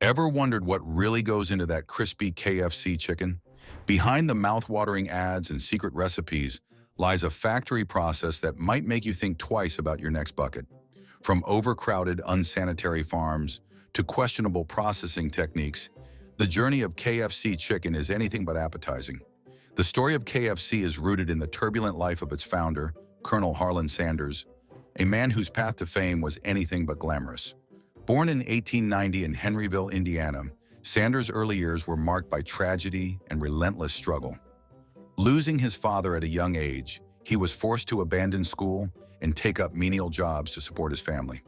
Ever wondered what really goes into that crispy KFC chicken? Behind the mouth-watering ads and secret recipes lies a factory process that might make you think twice about your next bucket. From overcrowded, unsanitary farms to questionable processing techniques, the journey of KFC chicken is anything but appetizing. The story of KFC is rooted in the turbulent life of its founder, Colonel Harlan Sanders, a man whose path to fame was anything but glamorous. Born in 1890 in Henryville, Indiana, Sanders' early years were marked by tragedy and relentless struggle. Losing his father at a young age, he was forced to abandon school and take up menial jobs to support his family.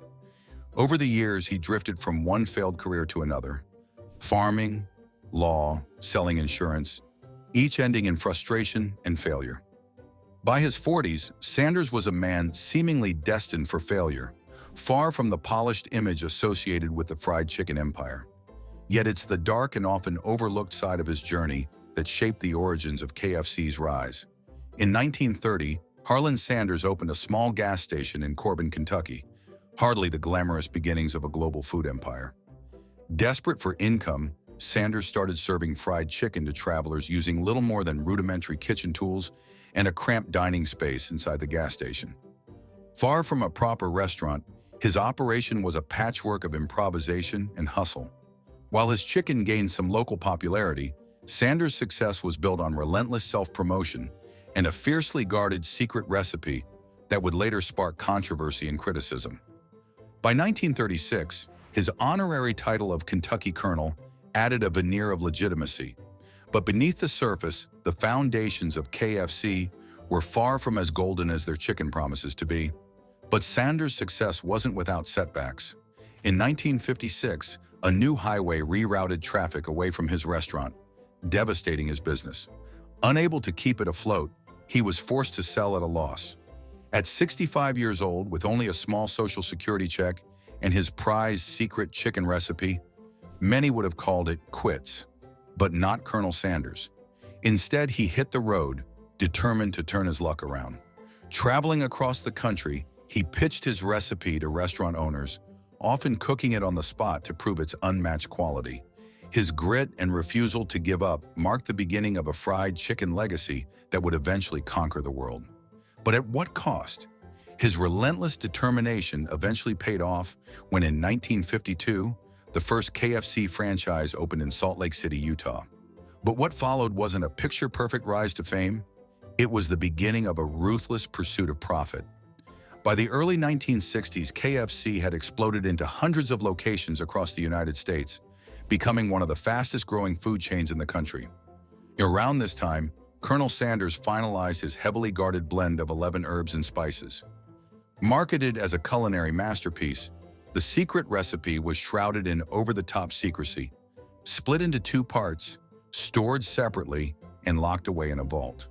Over the years, he drifted from one failed career to another, farming, law, selling insurance, each ending in frustration and failure. By his 40s, Sanders was a man seemingly destined for failure, far from the polished image associated with the fried chicken empire. Yet it's the dark and often overlooked side of his journey that shaped the origins of KFC's rise. In 1930, Harlan Sanders opened a small gas station in Corbin, Kentucky, hardly the glamorous beginnings of a global food empire. Desperate for income, Sanders started serving fried chicken to travelers using little more than rudimentary kitchen tools and a cramped dining space inside the gas station. Far from a proper restaurant, his operation was a patchwork of improvisation and hustle. While his chicken gained some local popularity, Sanders' success was built on relentless self-promotion and a fiercely guarded secret recipe that would later spark controversy and criticism. By 1936, his honorary title of Kentucky Colonel added a veneer of legitimacy. But beneath the surface, the foundations of KFC were far from as golden as their chicken promises to be. But Sanders' success wasn't without setbacks. In 1956, a new highway rerouted traffic away from his restaurant, devastating his business. Unable to keep it afloat, he was forced to sell at a loss. At 65 years old, with only a small Social Security check and his prized secret chicken recipe, many would have called it quits. But not Colonel Sanders. Instead, he hit the road, determined to turn his luck around. Traveling across the country, he pitched his recipe to restaurant owners, often cooking it on the spot to prove its unmatched quality. His grit and refusal to give up marked the beginning of a fried chicken legacy that would eventually conquer the world. But at what cost? His relentless determination eventually paid off when in 1952, the first KFC franchise opened in Salt Lake City, Utah. But what followed wasn't a picture-perfect rise to fame. It was the beginning of a ruthless pursuit of profit. By the early 1960s, KFC had exploded into hundreds of locations across the United States, becoming one of the fastest-growing food chains in the country. Around this time, Colonel Sanders finalized his heavily guarded blend of 11 herbs and spices. Marketed as a culinary masterpiece, the secret recipe was shrouded in over-the-top secrecy, split into two parts, stored separately, and locked away in a vault.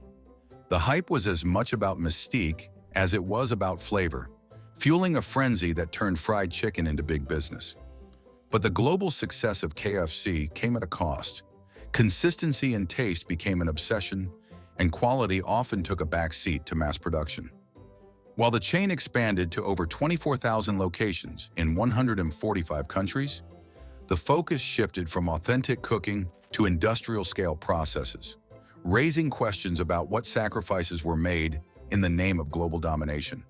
The hype was as much about mystique as it was about flavor, fueling a frenzy that turned fried chicken into big business. But the global success of KFC came at a cost. Consistency and taste became an obsession, and quality often took a back seat to mass production. While the chain expanded to over 24,000 locations in 145 countries, the focus shifted from authentic cooking to industrial-scale processes, raising questions about what sacrifices were made in the name of global domination.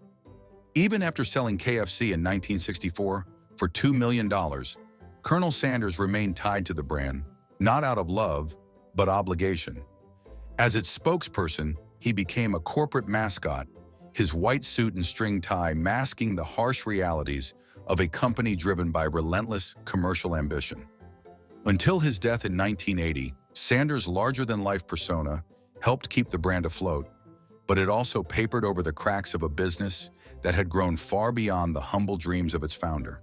Even after selling KFC in 1964 for $2 million, Colonel Sanders remained tied to the brand, not out of love, but obligation. As its spokesperson, he became a corporate mascot, his white suit and string tie masking the harsh realities of a company driven by relentless commercial ambition. Until his death in 1980, Sanders' larger-than-life persona helped keep the brand afloat, but it also papered over the cracks of a business that had grown far beyond the humble dreams of its founder.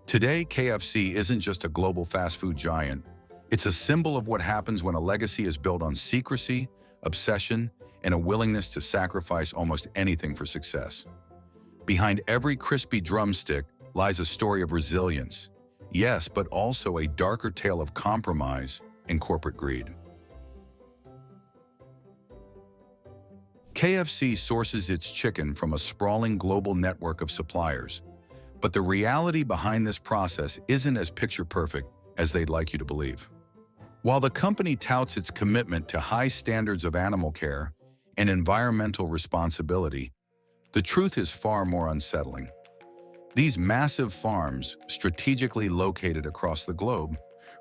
Today, KFC isn't just a global fast food giant. It's a symbol of what happens when a legacy is built on secrecy, obsession, and a willingness to sacrifice almost anything for success. Behind every crispy drumstick lies a story of resilience, yes, but also a darker tale of compromise and corporate greed. KFC sources its chicken from a sprawling global network of suppliers, but the reality behind this process isn't as picture-perfect as they'd like you to believe. While the company touts its commitment to high standards of animal care and environmental responsibility, the truth is far more unsettling. These massive farms, strategically located across the globe,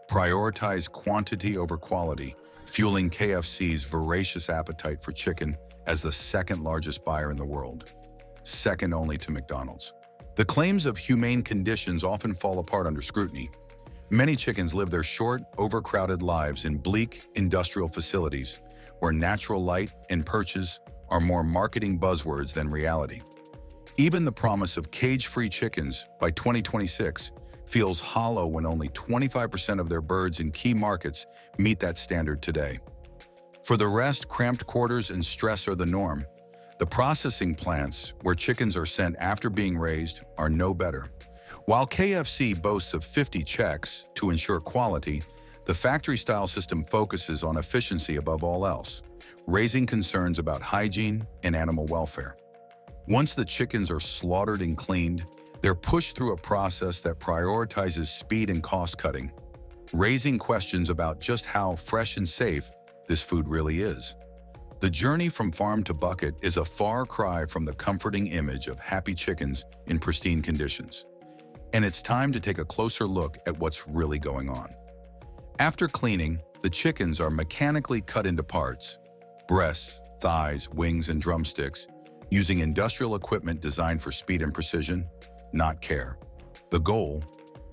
prioritize quantity over quality, fueling KFC's voracious appetite for chicken as the second largest buyer in the world, second only to McDonald's. The claims of humane conditions often fall apart under scrutiny. Many chickens live their short, overcrowded lives in bleak industrial facilities where natural light and perches are more marketing buzzwords than reality. Even the promise of cage-free chickens by 2026 feels hollow when only 25% of their birds in key markets meet that standard today. For the rest, cramped quarters and stress are the norm. The processing plants, where chickens are sent after being raised, are no better. While KFC boasts of 50 checks to ensure quality, the factory-style system focuses on efficiency above all else, raising concerns about hygiene and animal welfare. Once the chickens are slaughtered and cleaned, they're pushed through a process that prioritizes speed and cost-cutting, raising questions about just how fresh and safe this food really is. The journey from farm to bucket is a far cry from the comforting image of happy chickens in pristine conditions. And it's time to take a closer look at what's really going on. After cleaning, the chickens are mechanically cut into parts, breasts, thighs, wings, and drumsticks, using industrial equipment designed for speed and precision, not care. The goal?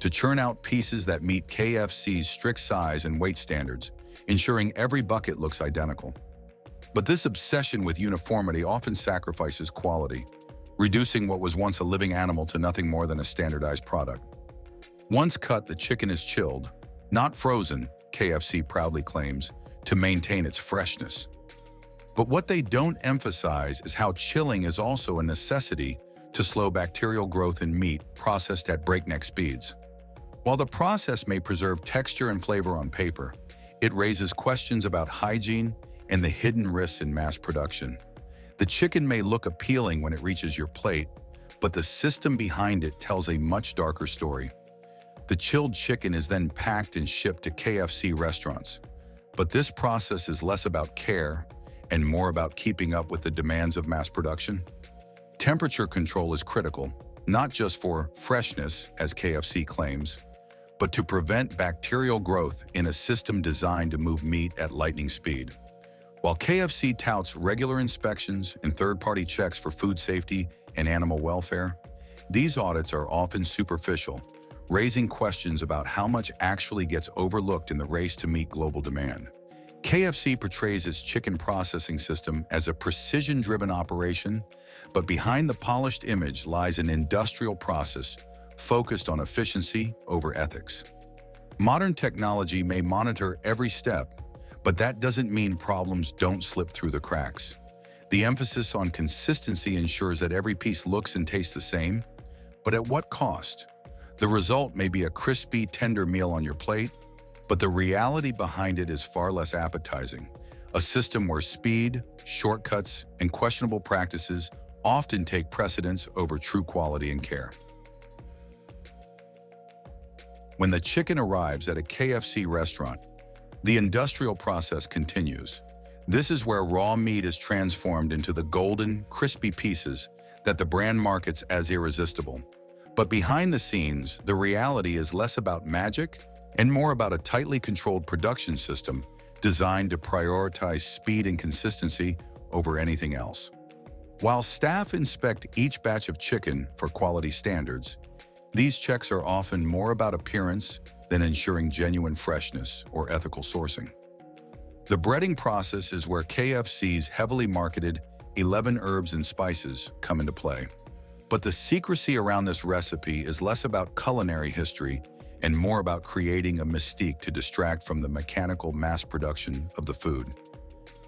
To churn out pieces that meet KFC's strict size and weight standards, ensuring every bucket looks identical. But this obsession with uniformity often sacrifices quality, reducing what was once a living animal to nothing more than a standardized product. Once cut, the chicken is chilled, not frozen, KFC proudly claims, to maintain its freshness. But what they don't emphasize is how chilling is also a necessity to slow bacterial growth in meat processed at breakneck speeds. While the process may preserve texture and flavor on paper, it raises questions about hygiene and the hidden risks in mass production. The chicken may look appealing when it reaches your plate, but the system behind it tells a much darker story. The chilled chicken is then packed and shipped to KFC restaurants. But this process is less about care and more about keeping up with the demands of mass production. Temperature control is critical, not just for freshness, as KFC claims, but to prevent bacterial growth in a system designed to move meat at lightning speed. While KFC touts regular inspections and third-party checks for food safety and animal welfare, these audits are often superficial, raising questions about how much actually gets overlooked in the race to meet global demand. KFC portrays its chicken processing system as a precision-driven operation, but behind the polished image lies an industrial process focused on efficiency over ethics. Modern technology may monitor every step, but that doesn't mean problems don't slip through the cracks. The emphasis on consistency ensures that every piece looks and tastes the same, but at what cost? The result may be a crispy, tender meal on your plate, but the reality behind it is far less appetizing. A system where speed, shortcuts, and questionable practices often take precedence over true quality and care. When the chicken arrives at a KFC restaurant, the industrial process continues. This is where raw meat is transformed into the golden, crispy pieces that the brand markets as irresistible. But behind the scenes, the reality is less about magic and more about a tightly controlled production system designed to prioritize speed and consistency over anything else. While staff inspect each batch of chicken for quality standards, these checks are often more about appearance than ensuring genuine freshness or ethical sourcing. The breading process is where KFC's heavily marketed 11 herbs and spices come into play. But the secrecy around this recipe is less about culinary history and more about creating a mystique to distract from the mechanical mass production of the food.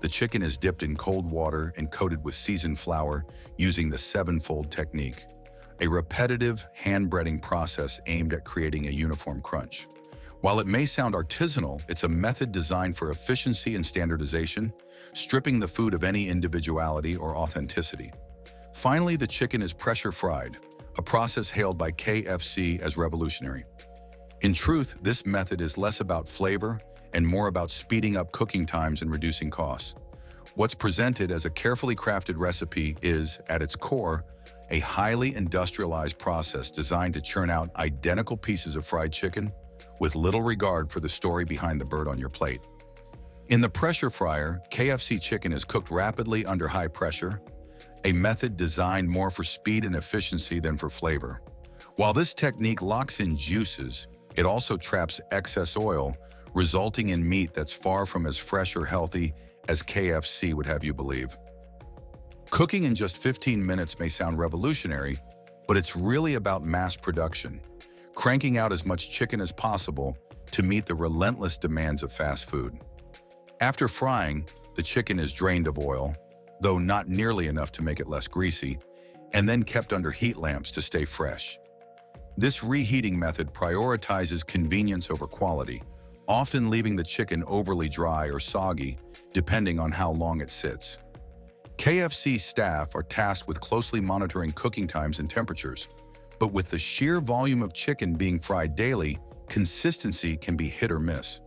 The chicken is dipped in cold water and coated with seasoned flour using the seven-fold technique, a repetitive hand-breading process aimed at creating a uniform crunch. While it may sound artisanal, it's a method designed for efficiency and standardization, stripping the food of any individuality or authenticity. Finally, the chicken is pressure fried, a process hailed by KFC as revolutionary. In truth, this method is less about flavor and more about speeding up cooking times and reducing costs. What's presented as a carefully crafted recipe is, at its core, a highly industrialized process designed to churn out identical pieces of fried chicken with little regard for the story behind the bird on your plate. In the pressure fryer, KFC chicken is cooked rapidly under high pressure, a method designed more for speed and efficiency than for flavor. While this technique locks in juices, it also traps excess oil, resulting in meat that's far from as fresh or healthy as KFC would have you believe. Cooking in just 15 minutes may sound revolutionary, but it's really about mass production, cranking out as much chicken as possible to meet the relentless demands of fast food. After frying, the chicken is drained of oil, though not nearly enough to make it less greasy, and then kept under heat lamps to stay fresh. This reheating method prioritizes convenience over quality, often leaving the chicken overly dry or soggy, depending on how long it sits. KFC staff are tasked with closely monitoring cooking times and temperatures, but with the sheer volume of chicken being fried daily, consistency can be hit or miss.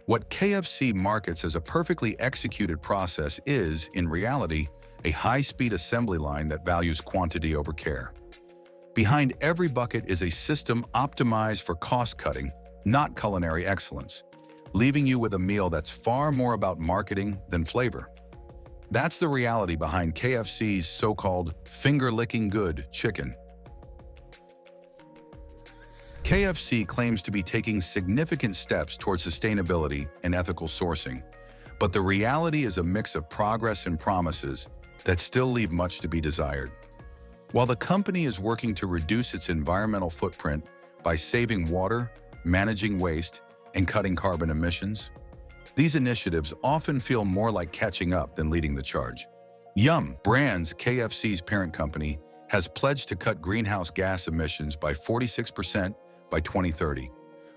What KFC markets as a perfectly executed process is, in reality, a high-speed assembly line that values quantity over care. Behind every bucket is a system optimized for cost-cutting, not culinary excellence, leaving you with a meal that's far more about marketing than flavor. That's the reality behind KFC's so-called finger-licking good chicken. KFC claims to be taking significant steps towards sustainability and ethical sourcing, but the reality is a mix of progress and promises that still leave much to be desired. While the company is working to reduce its environmental footprint by saving water, managing waste, and cutting carbon emissions, these initiatives often feel more like catching up than leading the charge. Yum! Brands, KFC's parent company, has pledged to cut greenhouse gas emissions by 46% by 2030.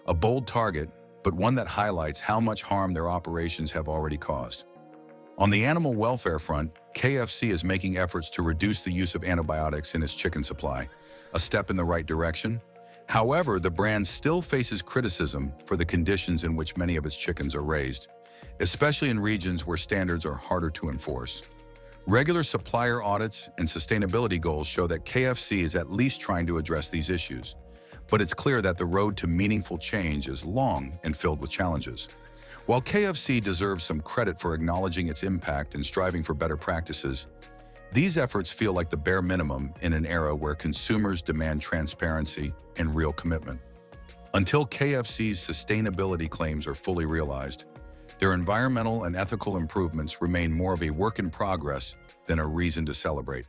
A bold target, but one that highlights how much harm their operations have already caused. On the animal welfare front, KFC is making efforts to reduce the use of antibiotics in its chicken supply, a step in the right direction. However, the brand still faces criticism for the conditions in which many of its chickens are raised, especially in regions where standards are harder to enforce. Regular supplier audits and sustainability goals show that KFC is at least trying to address these issues, but it's clear that the road to meaningful change is long and filled with challenges. While KFC deserves some credit for acknowledging its impact and striving for better practices, these efforts feel like the bare minimum in an era where consumers demand transparency and real commitment. Until KFC's sustainability claims are fully realized, their environmental and ethical improvements remain more of a work in progress than a reason to celebrate.